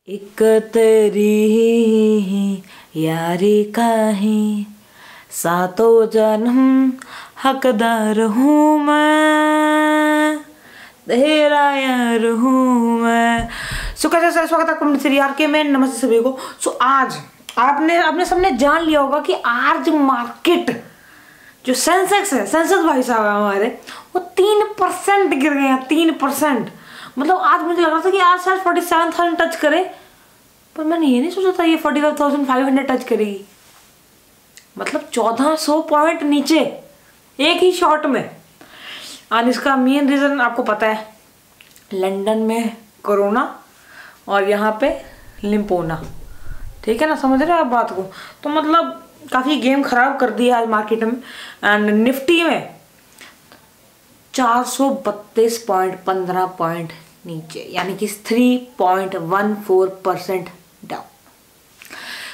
एक तेरी यारी का ही सातों जन्म हकदार हूँ मैं, तेरा यार हूँ मैं। कैसे सर, स्वागत है आपका यार के में। नमस्ते सभी को। आज आपने सबने जान लिया होगा कि आज मार्केट जो सेंसेक्स है, सेंसेक्स भाई साहब हमारे, वो 3% गिर गए हैं। 3%। मतलब आज मुझे लग रहा था कि आज शायद 47,000 टच करे, पर मैंने ये नहीं सोचा था ये 45,500 टच करेगी। मतलब 1400 पॉइंट नीचे एक ही शॉट में। और इसका मेन रीज़न आपको पता है, लंदन में कोरोना और यहाँ पे लिम्पोना। ठीक है ना, समझ रहे हो आप बात को। तो मतलब काफ़ी गेम खराब कर दिया आज मार्केट में। एंड निफ्टी में 432 पॉइंट 15 पॉइंट नीचे, यानी कि 3.14% डाउन।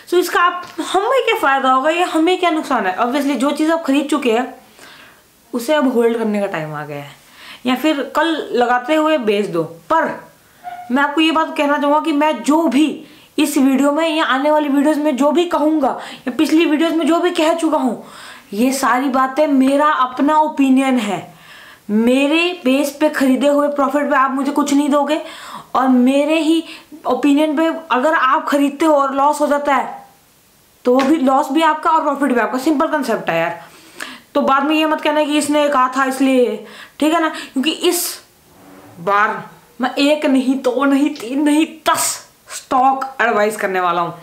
सो इसका हमें क्या फ़ायदा होगा या हमें क्या नुकसान है? ऑब्वियसली जो चीज़ आप खरीद चुके हैं उसे अब होल्ड करने का टाइम आ गया है, या फिर कल लगाते हुए बेच दो। पर मैं आपको ये बात कहना चाहूँगा कि मैं जो भी इस वीडियो में या आने वाली वीडियोस में जो भी कहूँगा या पिछली वीडियोस में जो भी कह चुका हूँ, ये सारी बातें मेरा अपना ओपिनियन है। मेरे बेस पे खरीदे हुए प्रॉफिट पे आप मुझे कुछ नहीं दोगे, और मेरे ही ओपिनियन पे अगर आप खरीदते हो और लॉस हो जाता है तो वो भी लॉस भी आपका और प्रॉफिट भी आपका। सिंपल कंसेप्ट है यार। तो बाद में ये मत कहना कि इसने कहा था इसलिए, ठीक है ना, क्योंकि इस बार मैं 1 नहीं 2 नहीं 3 नहीं 10 स्टॉक एडवाइस करने वाला हूँ।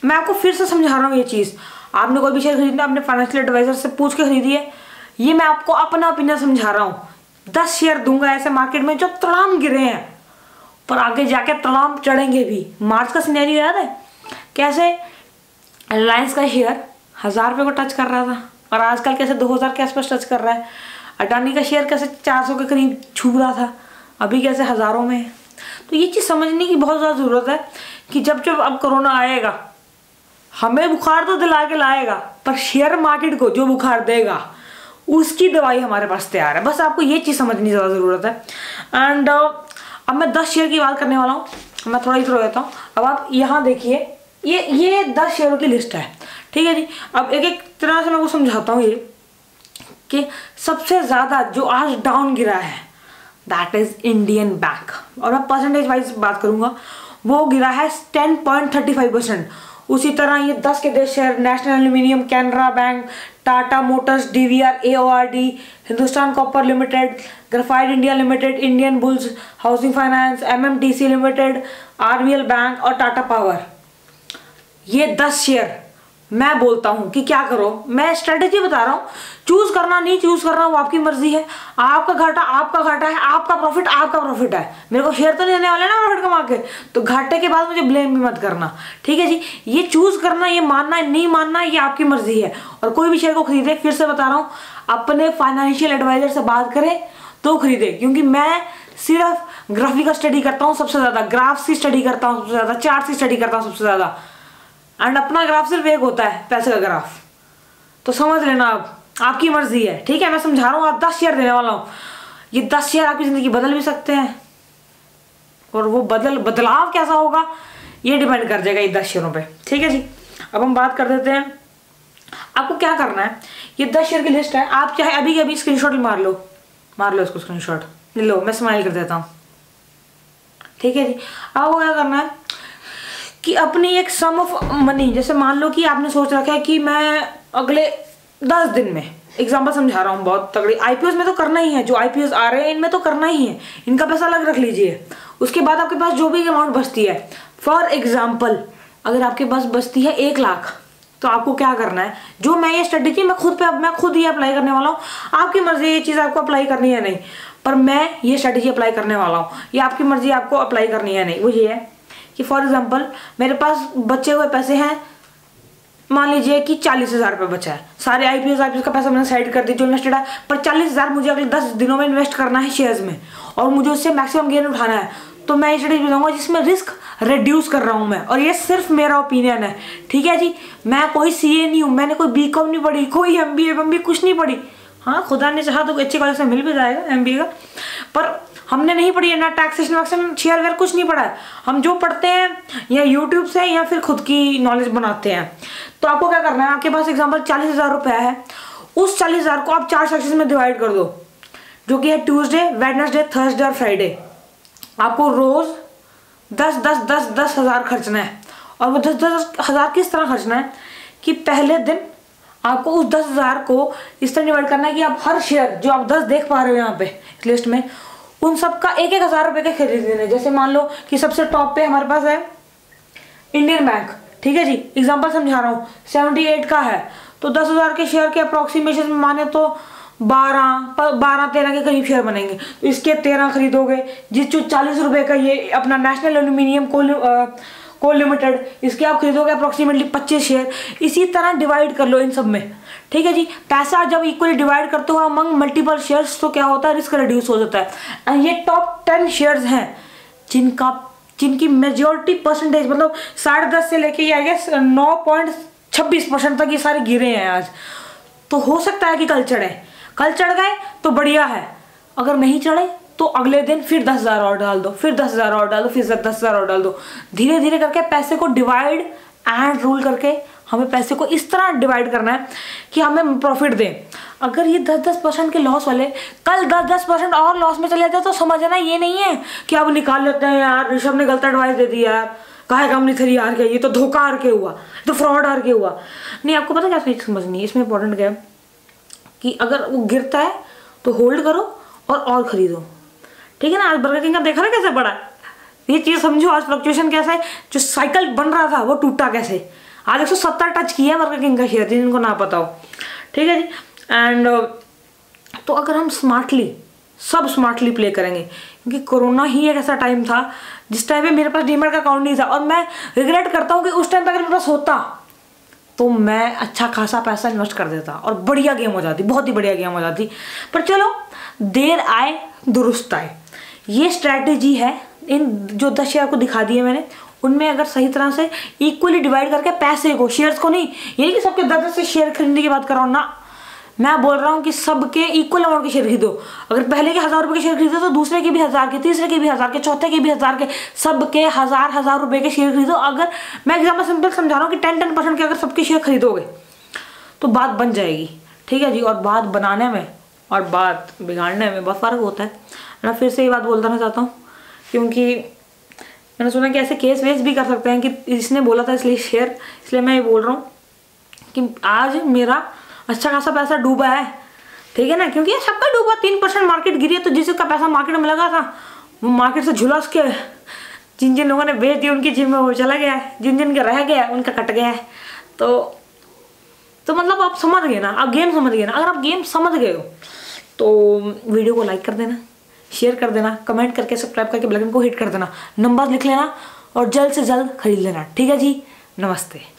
मैं आपको फिर से समझा रहा हूँ ये चीज़। आपने कोई भी शेयर खरीदना अपने फाइनेंशियल एडवाइजर से पूछ के खरीदिए। ये मैं आपको अपना ओपिनियन समझा रहा हूँ। 10 शेयर दूंगा ऐसे मार्केट में जो तड़ाम गिरे हैं, पर आगे जाके तड़ाम चढ़ेंगे भी। मार्च का सिनेरियो याद है कैसे? रिलायंस का शेयर 1000 रुपये को टच कर रहा था और आजकल कैसे 2000 के आसपास टच कर रहा है। अडानी का शेयर कैसे 400 के करीब छू रहा था, अभी कैसे हज़ारों में है। तो ये चीज़ समझने की बहुत ज़्यादा ज़रूरत है कि जब जब अब कोरोना आएगा, हमें बुखार तो दिला के लाएगा, पर शेयर मार्केट को जो बुखार देगा उसकी दवाई हमारे पास तैयार है। बस आपको ये चीज़ समझने की ज़्यादा ज़रूरत है। एंड अब मैं 10 शेयर की बात करने वाला हूँ। मैं थोड़ा इधर हो जाता हूँ। अब आप यहाँ देखिए, ये 10 शेयरों की लिस्ट है, ठीक है जी। अब एक एक तरह से मैं आपको समझाता हूँ ये कि सबसे ज़्यादा जो आज डाउन गिरा है दैट इज़ इंडियन बैंक। और मैं परसेंटेज वाइज बात करूँगा, वो गिरा है 10.35%। उसी तरह ये 10 के 10 share national aluminium, Canara bank, Tata Motors, DVR, AORD, Hindustan copper limited, graphite India limited, Indian bulls housing finance, MMTC limited, RBL bank और टाटा पावर। ये 10 शेयर मैं बोलता हूँ कि क्या करो। मैं स्ट्रेटेजी बता रहा हूँ। चूज करना नहीं चूज करना वो आपकी मर्जी है। आपका घाटा है, आपका प्रॉफिट है। मेरे को शेयर तो नहीं देने वाले ना प्रॉफिट कमा के, तो घाटे के बाद मुझे ब्लेम भी मत करना, ठीक है जी। ये चूज करना, ये मानना नहीं मानना, ये आपकी मर्जी है। और कोई भी शेयर को खरीदे, फिर से बता रहा हूँ, अपने फाइनेंशियल एडवाइजर से बात करें तो खरीदे, क्योंकि मैं सिर्फ ग्राफिक का स्टडी करता हूँ सबसे ज़्यादा, ग्राफ्स की स्टडी करता हूँ सबसे ज़्यादा, चार्ट की स्टडी करता हूँ सबसे ज़्यादा। एंड अपना ग्राफ सिर्फ एक होता है, पैसे का ग्राफ। तो समझ लेना, आप आपकी मर्जी है, ठीक है। मैं समझा रहा हूँ, आप 10 शेयर देने वाला हूँ। ये 10 शेयर आपकी ज़िंदगी बदल भी सकते हैं, और वो बदलाव कैसा होगा ये डिपेंड कर जाएगा ये 10 शेयरों पे, ठीक है जी। अब हम बात कर देते हैं आपको क्या करना है। ये 10 शेयर की लिस्ट है। आप चाहे अभी के अभी स्क्रीनशॉट मार लो इसको, स्क्रीनशॉट लो। मैं स्माइल कर देता हूँ, ठीक है जी। आपको क्या करना है कि अपनी एक सम ऑफ मनी, जैसे मान लो कि आपने सोच रखा है कि मैं अगले 10 दिन में, एग्जांपल समझा रहा हूँ बहुत तगड़ी, IPOs में तो करना ही है, जो IPOs आ रहे हैं इनमें तो करना ही है, इनका पैसा अलग रख लीजिए। उसके बाद आपके पास जो भी अमाउंट बचती है, फॉर एग्जाम्पल अगर आपके पास बचती है 1 लाख, तो आपको क्या करना है, जो मैं ये स्ट्रेटेजी मैं खुद ही अप्लाई करने वाला हूँ। आपकी मर्जी ये चीज़ आपको अप्लाई करनी है नहीं, पर मैं ये स्ट्रेटेजी अप्लाई करने वाला हूँ। ये आपकी मर्जी आपको अप्लाई करनी है नहीं। वो ये है कि फॉर एग्जाम्पल मेरे पास बचे हुए पैसे हैं, मान लीजिए कि 40,000 रुपये बचा है। सारे IPOs का पैसा मैंने साइड कर दिया जो इन्वेस्टेड है, पर 40,000 मुझे अगले 10 दिनों में इन्वेस्ट करना है शेयर्स में, और मुझे उससे मैक्सिमम गेन उठाना है। तो मैं ये स्ट्रेटेजी बताऊंगा जिसमें रिस्क रिड्यूस कर रहा हूँ मैं, और ये सिर्फ मेरा ओपिनियन है, ठीक है जी। मैं कोई CA नहीं हूँ, मैंने कोई BCom नहीं पढ़ी, कोई MBA कुछ नहीं पढ़ी। हाँ, खुदा ने चाहा तो अच्छे कॉलेज से मिल भी जाएगा MBA का, पर हमने नहीं पढ़ी है ना, टैक्सेशन वैक्सेशन शेयर वेयर कुछ नहीं पढ़ा है। हम जो पढ़ते हैं या यूट्यूब से या फिर खुद की नॉलेज बनाते हैं। तो आपको क्या करना है, आपके पास एग्जाम्पल 40,000 रुपया है, उस 40,000 को आप 4 सेक्शन में डिवाइड कर दो, जो कि है ट्यूसडे, वेडनेसडे, थर्सडे और फ्राइडे। आपको रोज 10,000 खर्चना है। और वो 10,000 किस तरह खर्चना है कि पहले दिन आपको उस 10,000 को इस तरह डिवाइड करना है कि आप हर शेयर जो आप 10 देख पा रहे हो यहाँ पे इस लिस्ट में, उन सब का 1,000 रुपये के खरीदने। जैसे मान लो कि सबसे टॉप पे हमारे पास है इंडियन बैंक, ठीक है जी, एग्जांपल समझा रहा हूँ, 78 का है, तो 10,000 के शेयर के अप्रोक्सीमेशन में माने तो 12-13 के करीब शेयर बनेंगे। तो इसके 13 खरीदोगे। जिस जो 40 रुपये का ये अपना नेशनल एल्यूमिनियम कोल लिमिटेड, इसके आप खरीदोगे अप्रोक्सीमेटली 25 शेयर। इसी तरह डिवाइड कर लो इन सब में, ठीक है जी। पैसा जब इक्वली डिवाइड करते हो अमंग मल्टीपल शेयर्स तो क्या होता है, रिस्क रिड्यूस हो जाता है। एंड ये टॉप 10 शेयर्स हैं जिनकी मेजोरिटी परसेंटेज मतलब 10.5 से लेके आई गेस 9.26% तक ये सारे गिरे हैं आज। तो हो सकता है कि कल चढ़ गए तो बढ़िया है, अगर नहीं चढ़े तो अगले दिन फिर 10,000 और डाल दो, फिर 10,000 और डाल दो, फिर 10,000 और डाल दो। धीरे धीरे करके पैसे को डिवाइड एंड रूल करके हमें पैसे को इस तरह डिवाइड करना है कि हमें प्रॉफिट दें। अगर ये 10% के लॉस वाले कल 10% और लॉस में चले जाए तो समझना ये नहीं है कि अब निकाल लेते हैं यार, ऋषभ ने गलत एडवाइस दे दी यार, कहा कंपनी थरी हार गया, ये तो धोखा हार के हुआ, तो फ्रॉड हार के हुआ। नहीं, आपको पता क्या चीज समझनी है इसमें इंपॉर्टेंट क्या है कि अगर वो गिरता है तो होल्ड करो और खरीदो, ठीक है ना। आज बर्गर किंग का देखा ना कैसे बढ़ा, ये चीज समझो। आज फ्लक्चुएशन कैसा है, जो साइकिल बन रहा था वो टूटा कैसे। आज 170 टच किया है बर्गर किंग का शेयर, जिनको ना पता हो, ठीक है जी। एंड तो अगर हम सब स्मार्टली प्ले करेंगे, क्योंकि कोरोना ही एक ऐसा टाइम था जिस टाइम पे मेरे पास डीमैट का अकाउंट नहीं था, और मैं रिग्रेट करता हूँ कि उस टाइम पे अगर मेरे पास होता तो मैं अच्छा खासा पैसा इन्वेस्ट कर देता और बढ़िया गेम हो जाती, बहुत ही बढ़िया गेम हो जाती। पर चलो, देर आए दुरुस्त आए, ये स्ट्रैटेजी है। इन जो 10 शेयर को दिखा दिए मैंने, उनमें अगर सही तरह से इक्वली डिवाइड करके पैसे को, शेयर्स को नहीं, ये कि सबके 10 से शेयर खरीदने की बात कर रहा हूँ ना, मैं बोल रहा हूँ कि सबके इक्वल अमाउंट के शेयर खरीदो। अगर पहले के 1,000 रुपये के शेयर खरीदो तो दूसरे के भी 1,000 के, तीसरे के भी 1,000 के, चौथे के भी 1,000 के, सबके 1,000 रुपये के शेयर खरीदो। अगर मैं एग्जाम्पल सिंपल समझा रहा हूँ कि 10% के अगर सबके शेयर खरीदोगे तो बात बन जाएगी, ठीक है जी। और बात बनाने में और बात बिगाड़ने में बहुत फ़र्क होता है। मैं फिर से ये बात बोलना चाहता हूँ, क्योंकि मैंने सुना कि ऐसे केस वेस भी कर सकते हैं कि इसने बोला था इसलिए मैं ये बोल रहा हूँ कि आज मेरा अच्छा खासा पैसा डूबा है, ठीक है ना, क्योंकि सबका डूबा। 3% मार्केट गिरी है, तो जिसका पैसा मार्केट में लगा था वो मार्केट से झुलस के जिन लोगों ने बेच दिया उनकी जेब में वो चला गया है, जिन के रह गया उनका कट गया है। तो मतलब आप समझ गए ना, आप गेम समझ गए ना। अगर आप गेम समझ गए हो तो वीडियो को लाइक कर देना, शेयर कर देना, कमेंट करके सब्सक्राइब करके बेल आइकन को हिट कर देना, नंबर लिख लेना और जल्द से जल्द खरीद लेना, ठीक है जी। नमस्ते।